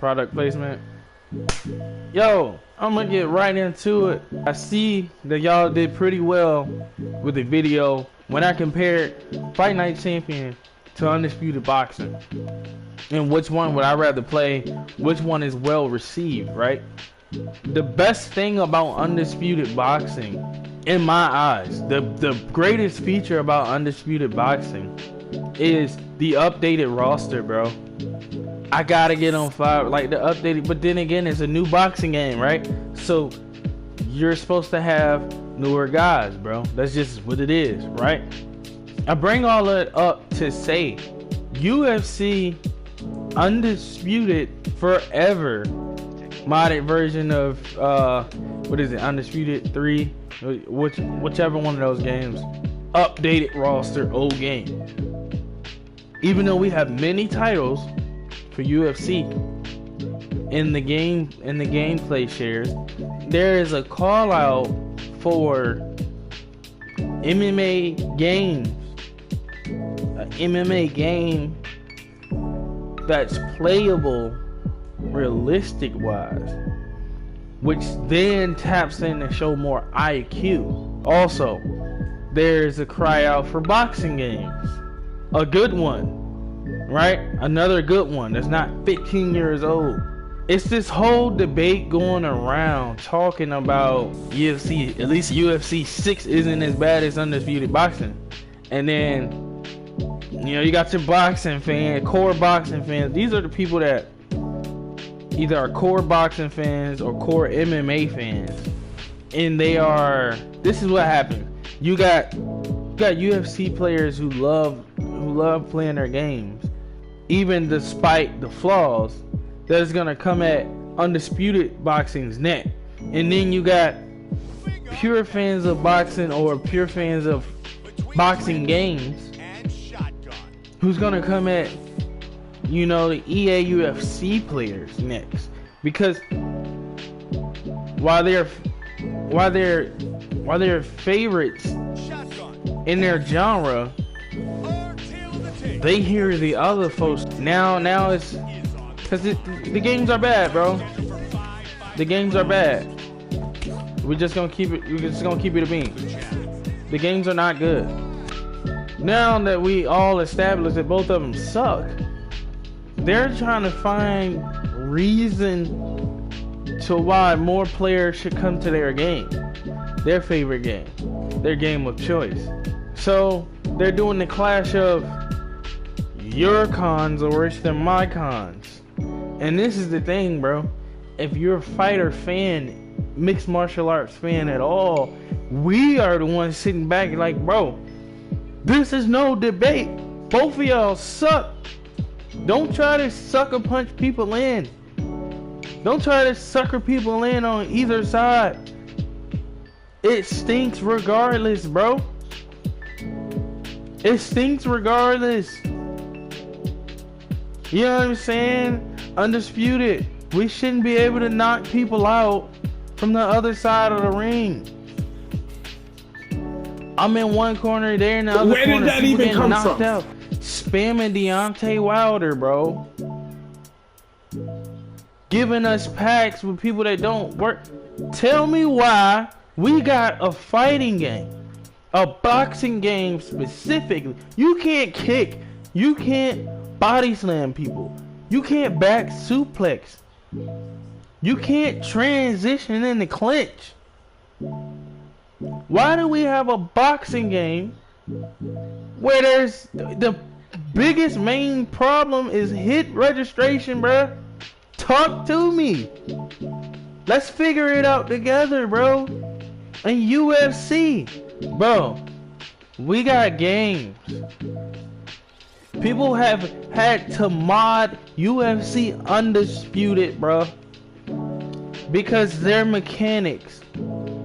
Product placement. Yo, I'm gonna get right into it. I see that y'all did pretty well with the video when I compared Fight Night Champion to Undisputed Boxing. And which one would I rather play? Which one is well received, right? The best thing about Undisputed Boxing, in my eyes, the greatest feature about Undisputed Boxing is the updated roster, bro. I gotta get on fire, like the updated, but then again, it's a new boxing game, right? So you're supposed to have newer guys, bro. That's just what it is, right? I bring all that up to say UFC Undisputed Forever modded version of what is it, Undisputed 3, whichever one of those games, updated roster, old game. Even though we have many titles for UFC in the game, in the gameplay shares, there is a call out for MMA games, an MMA game that's playable realistic wise, which then taps in to show more IQ. Also, there's a cry out for boxing games, a good one, right? Another good one that's not 15 years old. It's this whole debate going around talking about UFC, at least UFC 6 isn't as bad as Undisputed Boxing. And then, you know, you got your boxing fans, core boxing fans. These are the people that either are core boxing fans or core MMA fans. And they are, this is what happened. You got UFC players who love playing their games, even despite the flaws, that's gonna come at Undisputed Boxing's neck. And then you got pure fans of boxing or pure fans of boxing games who's gonna come at, you know, the EA UFC players next. Because while they're favorites in their genre, they hear the other folks. Now it's because the games are bad, bro. The games are bad. We're just gonna keep it a bean. The games are not good. Now that we all established that both of them suck, they're trying to find reason to why more players should come to their game, their favorite game, their game of choice. So they're doing the clash of your cons are worse than my cons. And this is the thing, bro. If you're a fighter fan, mixed martial arts fan at all, we are the ones sitting back like, bro, this is no debate. Both of y'all suck. Don't try to sucker punch people in. Don't try to sucker people in on either side. It stinks regardless, bro. It stinks regardless. You know what I'm saying? Undisputed. We shouldn't be able to knock people out from the other side of the ring. I'm in one corner, they're in the other corner. Where did that even come from? Out. Spamming Deontay Wilder, bro. Giving us packs with people that don't work. Tell me why we got a fighting game, a boxing game specifically. You can't kick. You can't body slam people. You can't back suplex. You can't transition into clinch. Why do we have a boxing game where there's the biggest main problem is hit registration, bruh? Talk to me. Let's figure it out together, bro. And UFC, bro, we got games. People have had to mod UFC Undisputed, bro, because their mechanics.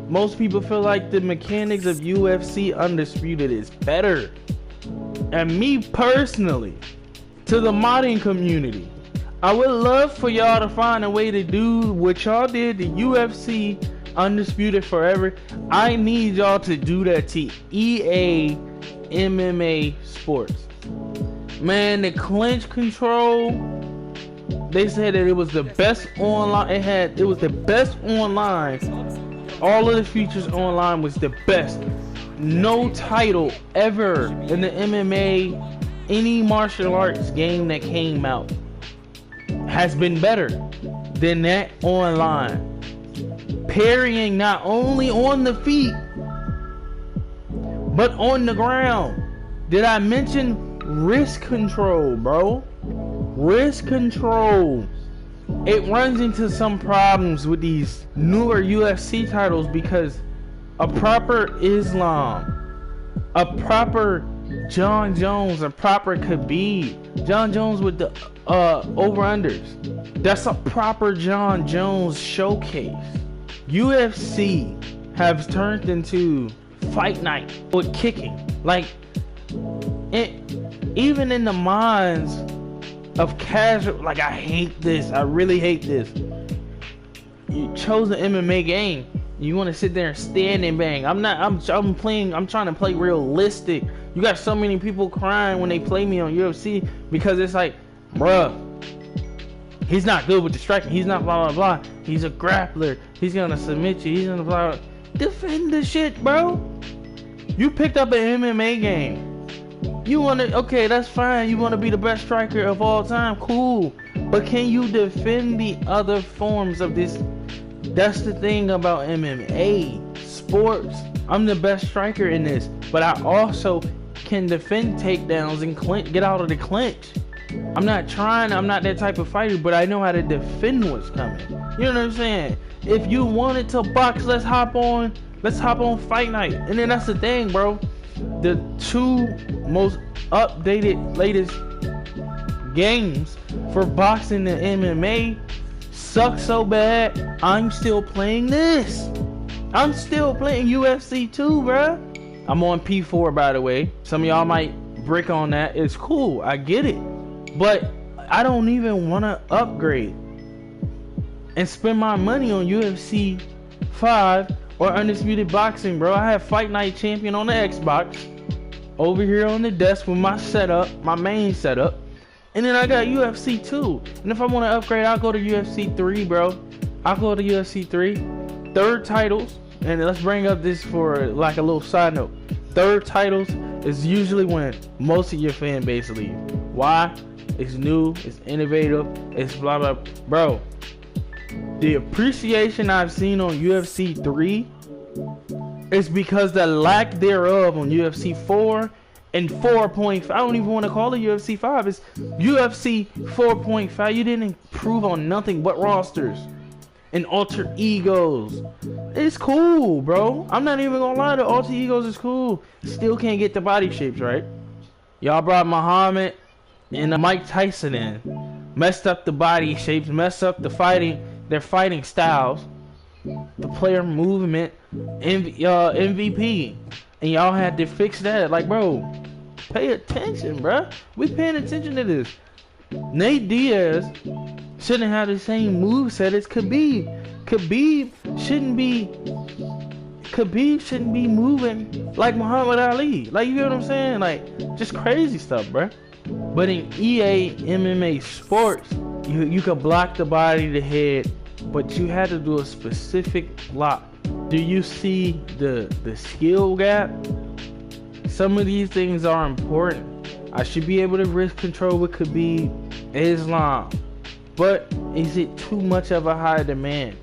Most people feel like the mechanics of UFC Undisputed is better. And me personally, to the modding community, I would love for y'all to find a way to do what y'all did to UFC Undisputed Forever. I need y'all to do that to EA MMA Sports. Man, the clinch control They said that it was the best online. It was the best online. All of the features online was the best. No title ever in the MMA, any martial arts game that came out has been better than that online. Parrying not only on the feet, but on the ground. Did I mention wrist control, bro? Wrist control. It runs into some problems with these newer UFC titles because a proper Islam, a proper John Jones, a proper Khabib, John Jones with the over-unders. That's a proper John Jones showcase. UFC has turned into fight night with kicking. Like, even in the minds of casual, like, I hate this. I really hate this. You chose an MMA game. You want to sit there and stand and bang. I'm trying to play realistic. You got so many people crying when they play me on UFC because it's like, bruh, he's not good with the striking. He's not blah, blah, blah. He's a grappler. He's going to submit you. He's going to blah, blah. Defend the shit, bro. You picked up an MMA game. You want to, okay, that's fine. You want to be the best striker of all time. Cool. But can you defend the other forms of this? That's the thing about MMA. Sports. I'm the best striker in this. But I also can defend takedowns and get out of the clinch. I'm not that type of fighter, but I know how to defend what's coming. You know what I'm saying? If you wanted to box, let's hop on fight night. And then that's the thing, bro. The two most updated, latest games for boxing and MMA suck so bad, I'm still playing this. I'm still playing UFC 2, bro. I'm on P4, by the way. Some of y'all might brick on that. It's cool. I get it. But I don't even want to upgrade and spend my money on UFC 5 or Undisputed Boxing, bro. I have Fight Night Champion on the Xbox over here on the desk with my setup, my main setup. And then I got UFC 2. And if I want to upgrade, I'll go to UFC 3, bro. I'll go to UFC 3. Third titles. And let's bring up this for like a little side note. Third titles is usually when most of your fan base leave. Why? It's new, it's innovative, it's blah blah. Bro, the appreciation I've seen on UFC 3 is because the lack thereof on UFC 4 and 4.5. I don't even want to call it UFC 5. It's UFC 4.5. You didn't improve on nothing but rosters and alter egos. It's cool, bro. I'm not even gonna lie, the alter egos is cool. Still can't get the body shapes right. Y'all brought Muhammad and Mike Tyson in. Messed up the body shapes, messed up the their fighting styles, the player movement, MVP. And y'all had to fix that. Like, bro, pay attention, bro. We paying attention to this. Nate Diaz shouldn't have the same moveset as Khabib. Khabib shouldn't be moving like Muhammad Ali. Like, you know what I'm saying? Like, just crazy stuff, bro. But in EA MMA Sports, you could block the body, the head, but you had to do a specific block. Do you see the skill gap? Some of these things are important. I should be able to wrist control with Khabib, Islam. But is it too much of a high demand?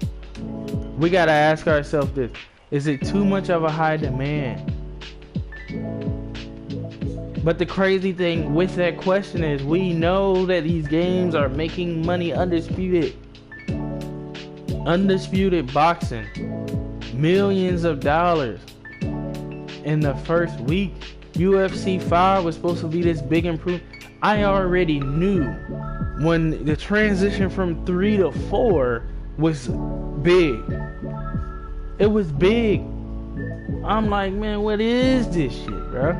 We gotta ask ourselves this. Is it too much of a high demand? But the crazy thing with that question is we know that these games are making money. Undisputed Boxing, millions of dollars in the first week. UFC 5 was supposed to be this big improvement. I already knew when the transition from 3 to 4 was big. It was big. I'm like, man, what is this shit, bro?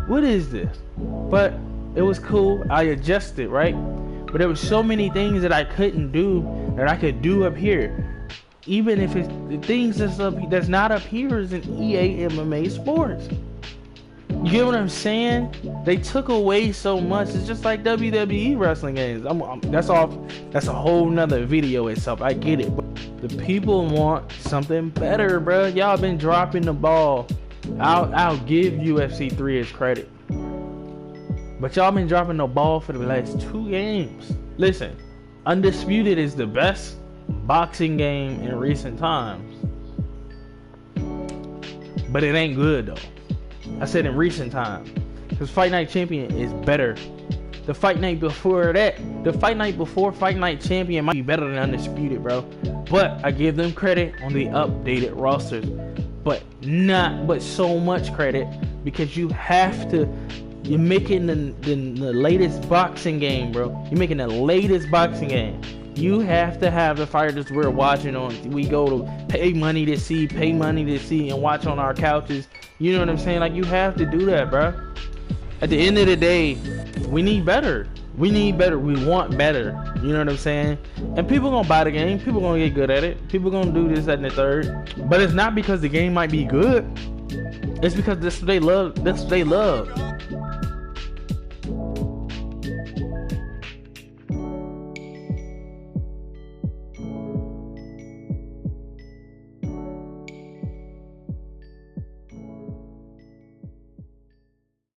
What is this? But it was cool. I adjusted, right? But there was so many things that I couldn't do that I could do up here. Even if it's the things that's not up here is in EA MMA Sports. You get what I'm saying? They took away so much. It's just like WWE wrestling games. That's a whole nother video itself. I get it. But the people want something better, bro. Y'all been dropping the ball. I'll give UFC 3 its credit. But y'all been dropping the ball for the last 2 games. Listen, Undisputed is the best boxing game in recent times. But it ain't good though. I said in recent times. Because Fight Night Champion is better. The Fight Night before that, the Fight Night before Fight Night Champion might be better than Undisputed, bro. But I give them credit on the updated rosters. But so much credit because you're making the latest boxing game, bro. You're making the latest boxing game. You have to have the fighters we're watching on. We go to pay money to see, and watch on our couches. You know what I'm saying? Like, you have to do that, bro. At the end of the day, we need better. We need better. We want better. You know what I'm saying? And people gonna buy the game. People gonna get good at it. People gonna do this, that, and the third. But it's not because the game might be good. It's because this is what they love. That's what they love.